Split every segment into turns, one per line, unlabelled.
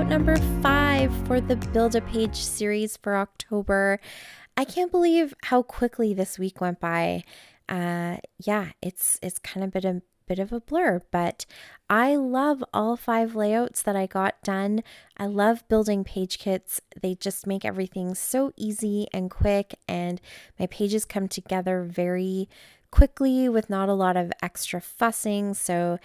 layout number 5 for the Build a Page series for October. I can't believe how quickly this week went by. Yeah, it's kind of been a bit of a blur, but I love all 5 layouts that I got done. I love building page kits. They just make everything so easy and quick, and my pages come together very quickly with not a lot of extra fussing. So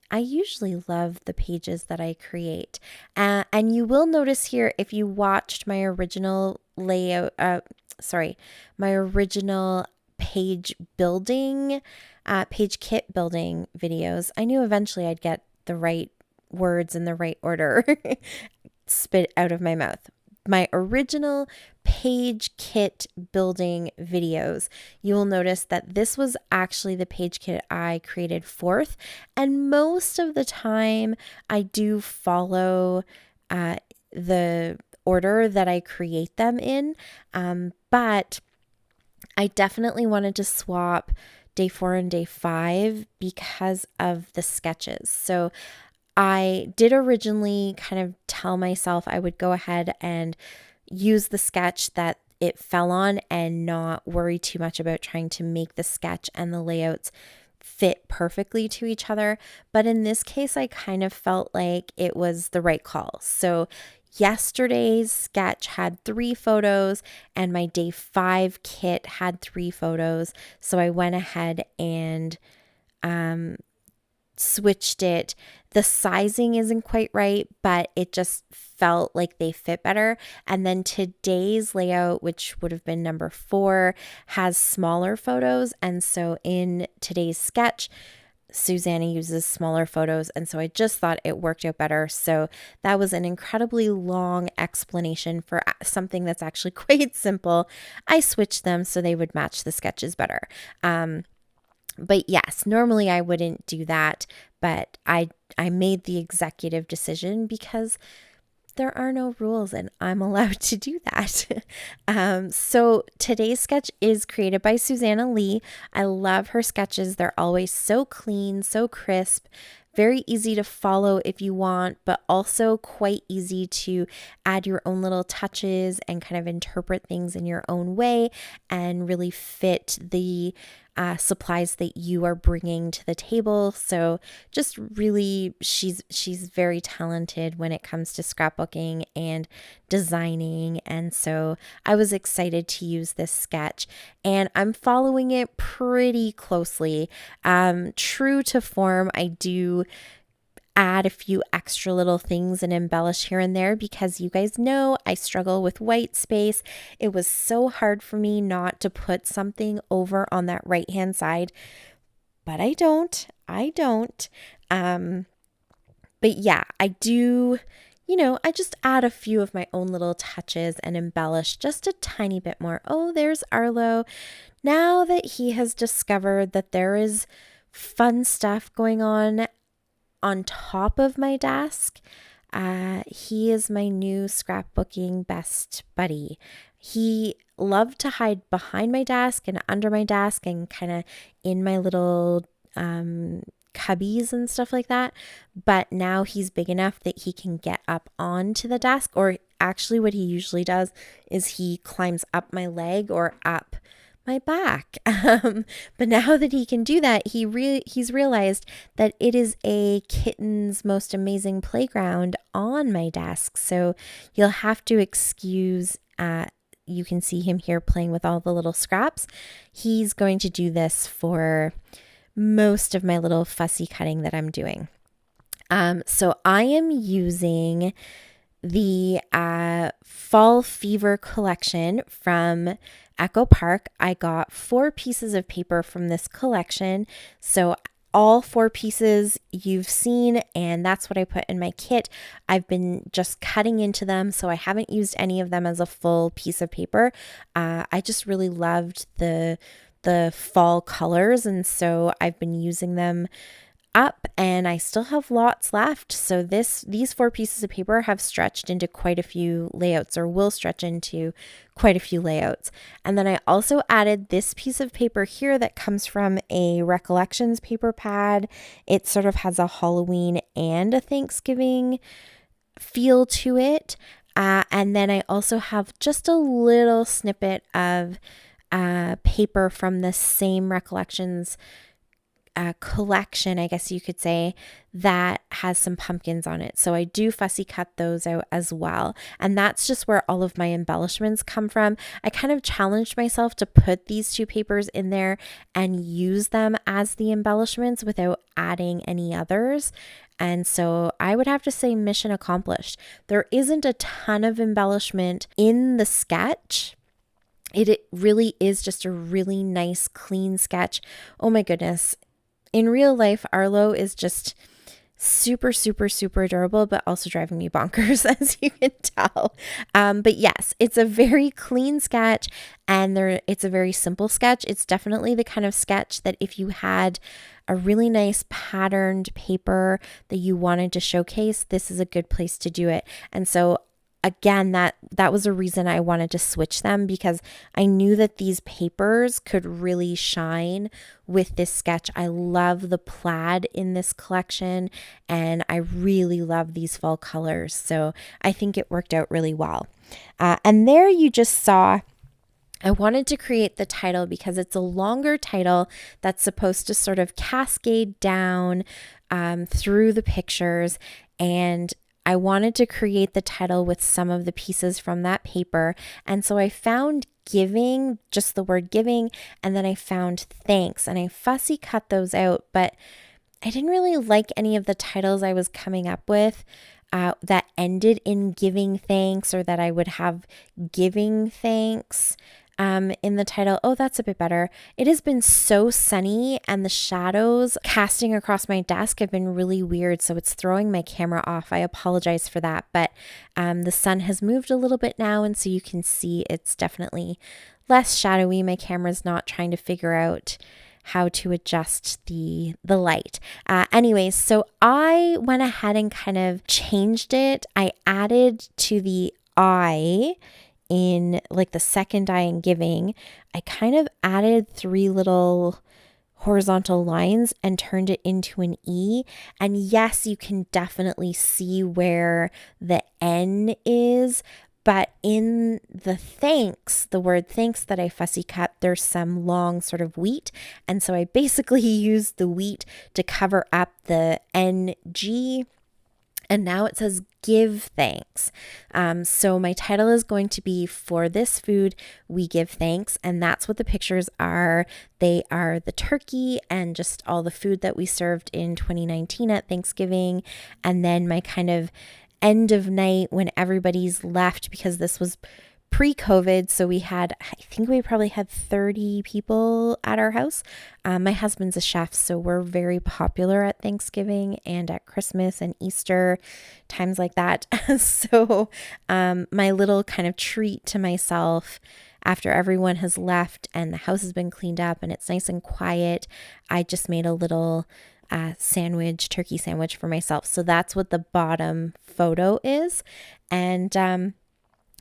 I usually love the pages that I create. And you will notice here, if you watched my original layout, my original page building, page kit building videos, I knew eventually I'd get the right words in the right order spit out of my mouth. My original page kit building videos, you will notice that this was actually the page kit I created fourth. And most of the time I do follow the order that I create them in. But I definitely wanted to swap day 4 and day 5 because of the sketches. So I did originally kind of tell myself I would go ahead and use the sketch that it fell on and not worry too much about trying to make the sketch and the layouts fit perfectly to each other. But in this case, I kind of felt like it was the right call. So yesterday's sketch had 3 photos and my day 5 kit had 3 photos. So I went ahead and switched it. The sizing isn't quite right, but it just felt like they fit better. And then today's layout, which would have been number 4, has smaller photos. And so in today's sketch, Susanna uses smaller photos, and so I just thought it worked out better. So that was an incredibly long explanation for something that's actually quite simple. I switched them so they would match the sketches better. But yes, normally I wouldn't do that, but I made the executive decision because there are no rules and I'm allowed to do that. So today's sketch is created by Susanna Lee. I love her sketches. They're always so clean, so crisp, very easy to follow if you want, but also quite easy to add your own little touches and kind of interpret things in your own way and really fit the supplies that you are bringing to the table. So just really, she's very talented when it comes to scrapbooking and designing. And so I was excited to use this sketch and I'm following it pretty closely. True to form, I do add a few extra little things and embellish here and there because you guys know I struggle with white space. It was so hard for me not to put something over on that right hand side, but I don't. But yeah, I do, I just add a few of my own little touches and embellish just a tiny bit more. Oh, there's Arlo. Now that he has discovered that there is fun stuff going on top of my desk, he is my new scrapbooking best buddy. He loved to hide behind my desk and under my desk and kind of in my little cubbies and stuff like that. But now he's big enough that he can get up onto the desk, or actually what he usually does is he climbs up my leg or up my back. But now that he can do that, he's realized that it is a kitten's most amazing playground on my desk. So you'll have to excuse, you can see him here playing with all the little scraps. He's going to do this for most of my little fussy cutting that I'm doing. So I am using the Fall Fever collection from Echo Park. I got 4 pieces of paper from this collection. So all 4 pieces you've seen, and that's what I put in my kit. I've been just cutting into them, so I haven't used any of them as a full piece of paper. I just really loved the fall colors, and so I've been using them up, and I still have lots left. So these 4 pieces of paper have stretched into quite a few layouts, or will stretch into quite a few layouts. And then I also added this piece of paper here that comes from a Recollections paper pad. It sort of has a Halloween and a Thanksgiving feel to it. And then I also have just a little snippet of paper from the same Recollections collection, I guess you could say, that has some pumpkins on it. So I do fussy cut those out as well. And that's just where all of my embellishments come from. I kind of challenged myself to put these two papers in there and use them as the embellishments without adding any others. And so I would have to say mission accomplished. There isn't a ton of embellishment in the sketch. It really is just a really nice, clean sketch. Oh my goodness. In real life, Arlo is just super, super, super adorable, but also driving me bonkers, as you can tell. But yes, it's a very clean sketch, and it's a very simple sketch. It's definitely the kind of sketch that if you had a really nice patterned paper that you wanted to showcase, this is a good place to do it. And so again, that was a reason I wanted to switch them, because I knew that these papers could really shine with this sketch. I love the plaid in this collection, and I really love these fall colors. So I think it worked out really well. And there you just saw, I wanted to create the title because it's a longer title that's supposed to sort of cascade down through the pictures, and I wanted to create the title with some of the pieces from that paper. And so I found giving, just the word giving, and then I found thanks, and I fussy cut those out, but I didn't really like any of the titles I was coming up with that ended in giving thanks, or that I would have giving thanks in the title. Oh, that's a bit better. It has been so sunny, and the shadows casting across my desk have been really weird, so it's throwing my camera off. I apologize for that, but the sun has moved a little bit now, and so you can see it's definitely less shadowy. My camera's not trying to figure out how to adjust the light. Anyways, so I went ahead and kind of changed it. I added to the I in like the second I in giving, I kind of added 3 little horizontal lines and turned it into an E. And yes, you can definitely see where the N is, but in the thanks, the word thanks that I fussy cut, there's some long sort of wheat. And so I basically used the wheat to cover up the NG. And now it says give thanks. So my title is going to be For This Food, We Give Thanks. And that's what the pictures are. They are the turkey and just all the food that we served in 2019 at Thanksgiving. And then my kind of end of night when everybody's left, because this was pre-COVID. So I think we probably had 30 people at our house. My husband's a chef, so we're very popular at Thanksgiving and at Christmas and Easter, times like that. So my little kind of treat to myself after everyone has left and the house has been cleaned up and it's nice and quiet, I just made a little turkey sandwich for myself. So that's what the bottom photo is. And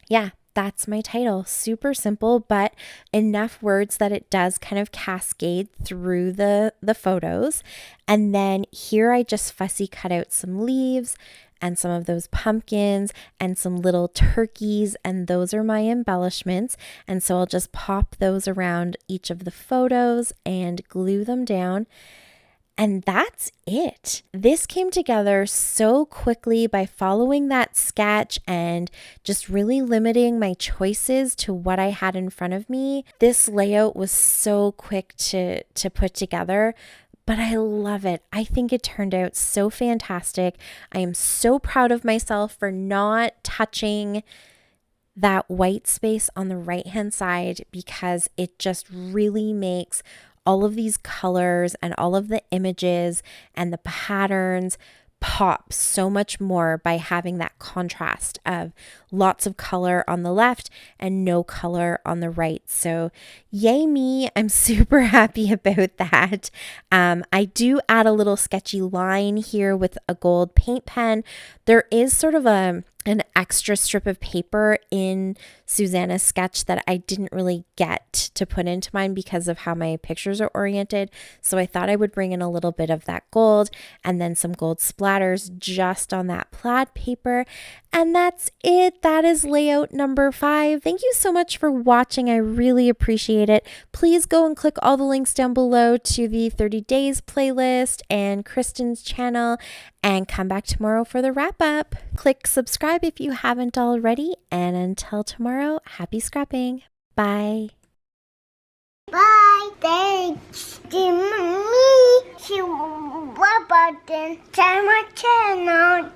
yeah, that's my title. Super simple, but enough words that it does kind of cascade through the photos. And then here I just fussy cut out some leaves and some of those pumpkins and some little turkeys, and those are my embellishments. And so I'll just pop those around each of the photos and glue them down. And that's it. This came together so quickly by following that sketch and just really limiting my choices to what I had in front of me. This layout was so quick to put together, but I love it. I think it turned out so fantastic. I am so proud of myself for not touching that white space on the right-hand side, because it just really makes all of these colors and all of the images and the patterns pop so much more by having that contrast of lots of color on the left and no color on the right. So yay me, I'm super happy about that. I do add a little sketchy line here with a gold paint pen. There is sort of a an extra strip of paper in Susanna's sketch that I didn't really get to put into mine because of how my pictures are oriented. So I thought I would bring in a little bit of that gold and then some gold splatters just on that plaid paper. And that's it. That is layout number 5. Thank you so much for watching. I really appreciate it. Please go and click all the links down below to the 30 days playlist and Kristen's channel, and come back tomorrow for the wrap up. Click subscribe if you haven't already, and until tomorrow, happy scrapping. Bye.
Bye. Thanks to me. To my channel.